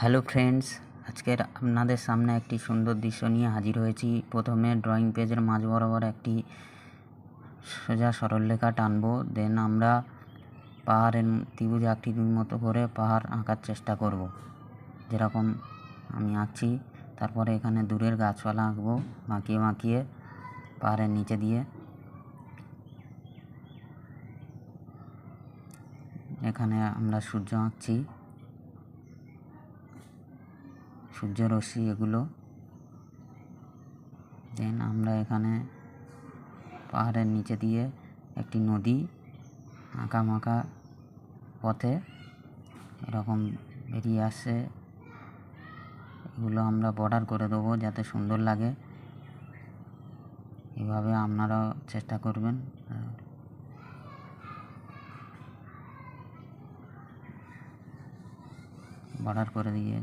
Hello friends, আজকের আপনাদের সামনে একটি সুন্দর দৃশ্য নিয়ে হাজির হয়েছি। প্রথমে ড্রয়িং পেজের মাঝ বরাবর একটি সোজা সরলরেখা টানবো। দেন আমরা পাহাড়ের ত্রিভুজ আকৃতির মতো করে পাহাড় আঁকার চেষ্টা করব, যেরকম আমি আঁকছি। তারপরে এখানে দূরের গাছপালা আঁকবো বাঁকিয়ে বাঁকিয়ে পাহাড়ের নিচে দিয়ে। এখানে আমরা সূর্য আঁকছি, সূর্য রশ্মি এগুলো। দেন আমরা এখানে পাহাড়ের নিচে দিয়ে একটি নদী আঁকা মাঁকা পথে এরকম বেরিয়ে আসছে। এগুলো আমরা বর্ডার করে দেবো যাতে সুন্দর লাগে। এভাবে আপনারাও চেষ্টা করবেন। বর্ডার করে দিয়ে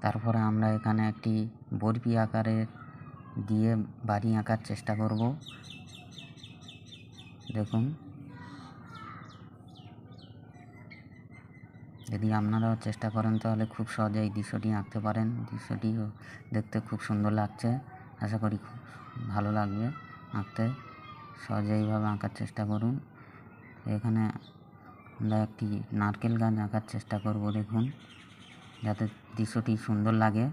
তারপরে আমরা এখানে একটি বরফি আকারের দিয়ে বাড়ি আঁকার চেষ্টা করব। দেখুন, যদি আপনারাও চেষ্টা করেন তাহলে খুব সহজে এই দৃশ্যটি আঁকতে পারেন। দৃশ্যটি দেখতে খুব সুন্দর লাগছে, আশা করি খুব ভালো লাগবে আঁকতে। সহজে এইভাবে আঁকার চেষ্টা করুন। এখানে আমরা একটি নারকেল গাছ আঁকার চেষ্টা করব, দেখুন, যাতে দৃশ্যটি সুন্দর লাগে।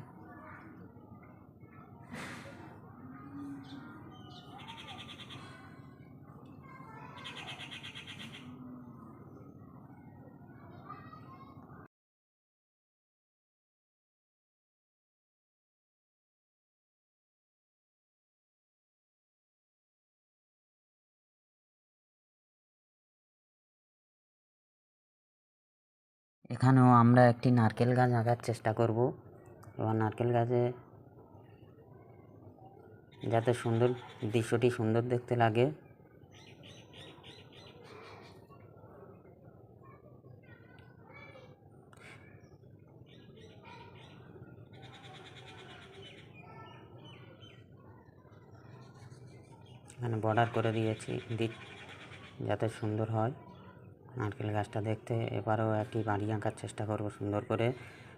এখানেও আমরা একটি নারকেল গাছ আঁকার চেষ্টা করব। এবার নারকেল গাছে যাতে সুন্দর দৃশ্যটি সুন্দর দেখতে লাগে, এখানে বর্ডার করে দিয়েছি যাতে সুন্দর হয় নারকেল গাছটা দেখতে। এবারেও একটি বাড়ি আঁকার চেষ্টা করব সুন্দর করে।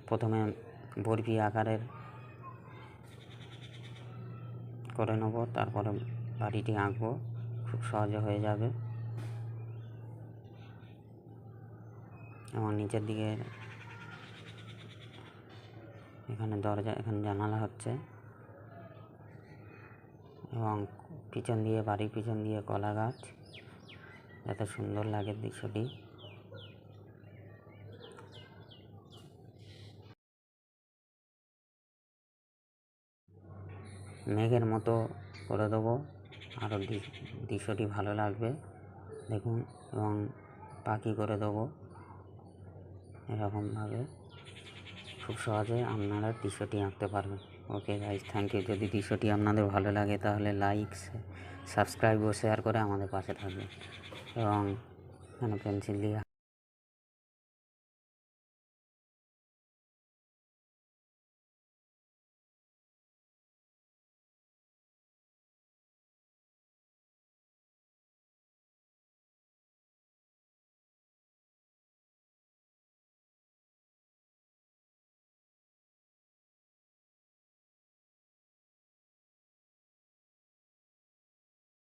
প্রথমে বরফি আকারের করে নেব, তারপরে বাড়িটি আঁকবো, খুব সহজে হয়ে যাবে। এবং নিচের দিকে এখানে দরজা, এখানে জানালা হচ্ছে, এবং পিছন দিয়ে বাড়ির পিছন দিয়ে কলা গাছ, যাতে সুন্দর লাগে দৃশ্যটি। মেঘের মতো করে দেবো, আরও দৃশ্যটি ভালো লাগবে দেখুন। এবং পাখি করে দেবো এরকমভাবে। খুব সহজে আপনারা দৃশ্যটি আঁকতে পারবেন। Okay guys, thank you. যদি দৃশ্যটি আপনাদের ভালো লাগে তাহলে লাইক, সাবস্ক্রাইব ও শেয়ার করে আমাদের পাশে থাকবেন। এবং এখানে পেন্সিল দিয়ে